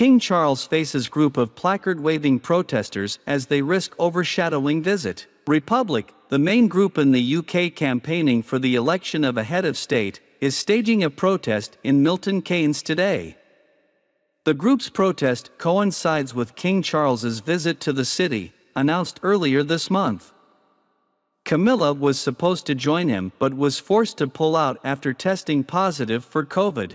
King Charles faces group of placard-waving protesters as they risk overshadowing visit. Republic, the main group in the UK campaigning for the election of a head of state, is staging a protest in Milton Keynes today. The group's protest coincides with King Charles's visit to the city, announced earlier this month. Camilla was supposed to join him but was forced to pull out after testing positive for COVID.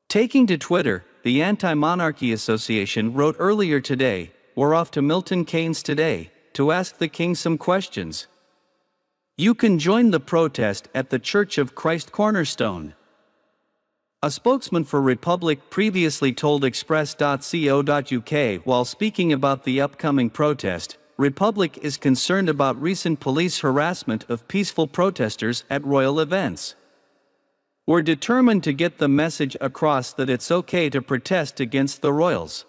Taking to Twitter, the Anti-Monarchy Association wrote earlier today, "We're off to Milton Keynes today to ask the King some questions. You can join the protest at the Church of Christ Cornerstone." A spokesman for Republic previously told Express.co.uk while speaking about the upcoming protest, Republic is concerned about recent police harassment of peaceful protesters at royal events. "We're determined to get the message across that it's okay to protest against the royals.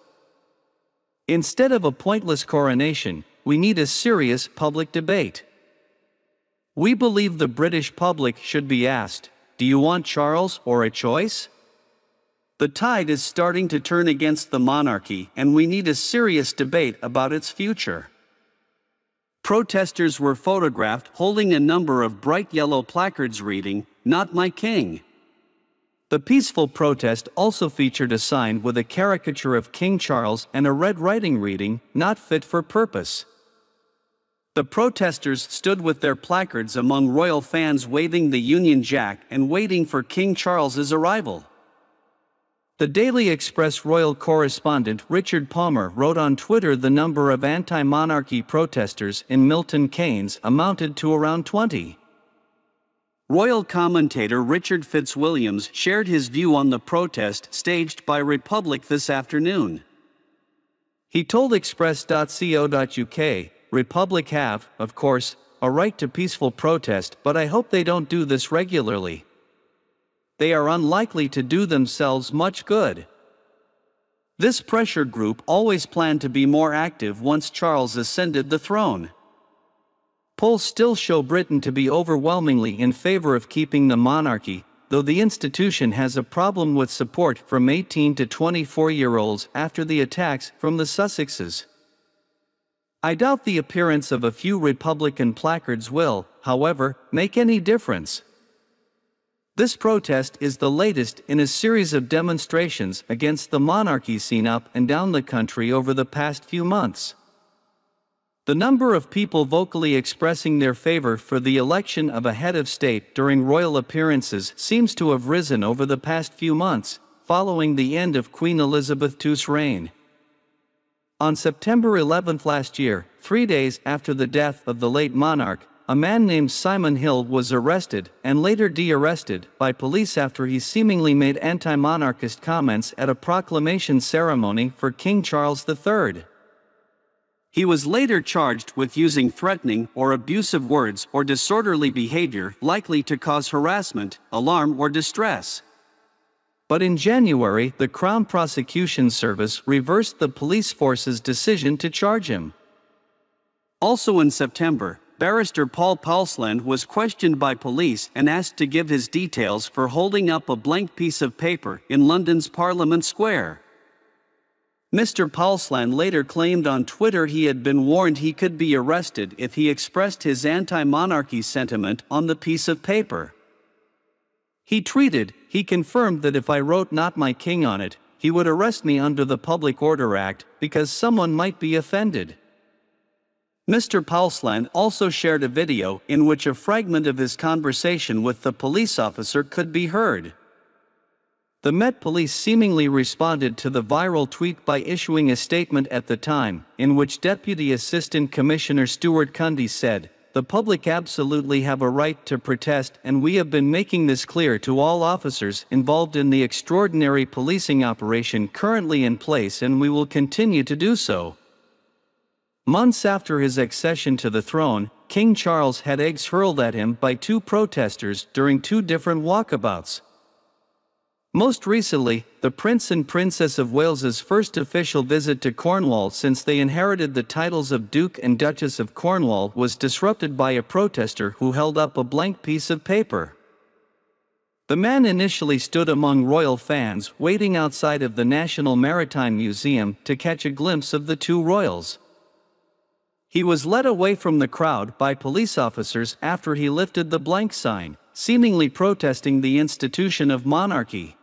Instead of a pointless coronation, we need a serious public debate. We believe the British public should be asked, do you want Charles or a choice? The tide is starting to turn against the monarchy and we need a serious debate about its future." Protesters were photographed holding a number of bright yellow placards reading, "Not my king." The peaceful protest also featured a sign with a caricature of King Charles and a red writing reading, "Not fit for purpose." The protesters stood with their placards among royal fans waving the Union Jack and waiting for King Charles's arrival. The Daily Express royal correspondent Richard Palmer wrote on Twitter the number of anti-monarchy protesters in Milton Keynes amounted to around 20. Royal commentator Richard Fitzwilliams shared his view on the protest staged by Republic this afternoon. He told Express.co.uk, "Republic have, of course, a right to peaceful protest, but I hope they don't do this regularly. They are unlikely to do themselves much good." This pressure group always planned to be more active once Charles ascended the throne. Polls still show Britain to be overwhelmingly in favor of keeping the monarchy, though the institution has a problem with support from 18 to 24-year-olds after the attacks from the Sussexes. I doubt the appearance of a few Republican placards will, however, make any difference. This protest is the latest in a series of demonstrations against the monarchy seen up and down the country over the past few months. The number of people vocally expressing their favor for the election of a head of state during royal appearances seems to have risen over the past few months, following the end of Queen Elizabeth II's reign. On September 11 last year, 3 days after the death of the late monarch, a man named Simon Hill was arrested and later de-arrested by police after he seemingly made anti-monarchist comments at a proclamation ceremony for King Charles III. He was later charged with using threatening or abusive words or disorderly behavior likely to cause harassment, alarm, or distress. But in January, the Crown Prosecution Service reversed the police force's decision to charge him. Also in September, Barrister Paul Paulsland was questioned by police and asked to give his details for holding up a blank piece of paper in London's Parliament Square. Mr. Paulsland later claimed on Twitter he had been warned he could be arrested if he expressed his anti-monarchy sentiment on the piece of paper. He tweeted, "He confirmed that if I wrote 'Not my king' on it, he would arrest me under the Public Order Act because someone might be offended." Mr. Paulsland also shared a video in which a fragment of his conversation with the police officer could be heard. The Met Police seemingly responded to the viral tweet by issuing a statement at the time, in which Deputy Assistant Commissioner Stuart Cundy said, "The public absolutely have a right to protest and we have been making this clear to all officers involved in the extraordinary policing operation currently in place and we will continue to do so." Months after his accession to the throne, King Charles had eggs hurled at him by 2 protesters during 2 different walkabouts. Most recently, the Prince and Princess of Wales's first official visit to Cornwall since they inherited the titles of Duke and Duchess of Cornwall was disrupted by a protester who held up a blank piece of paper. The man initially stood among royal fans waiting outside of the National Maritime Museum to catch a glimpse of the two royals. He was led away from the crowd by police officers after he lifted the blank sign, seemingly protesting the institution of monarchy.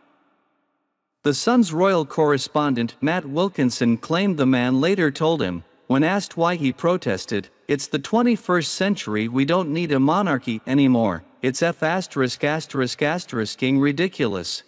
The Sun's royal correspondent Matt Wilkinson claimed the man later told him, when asked why he protested, "It's the 21st century, we don't need a monarchy anymore, it's ******ing ridiculous."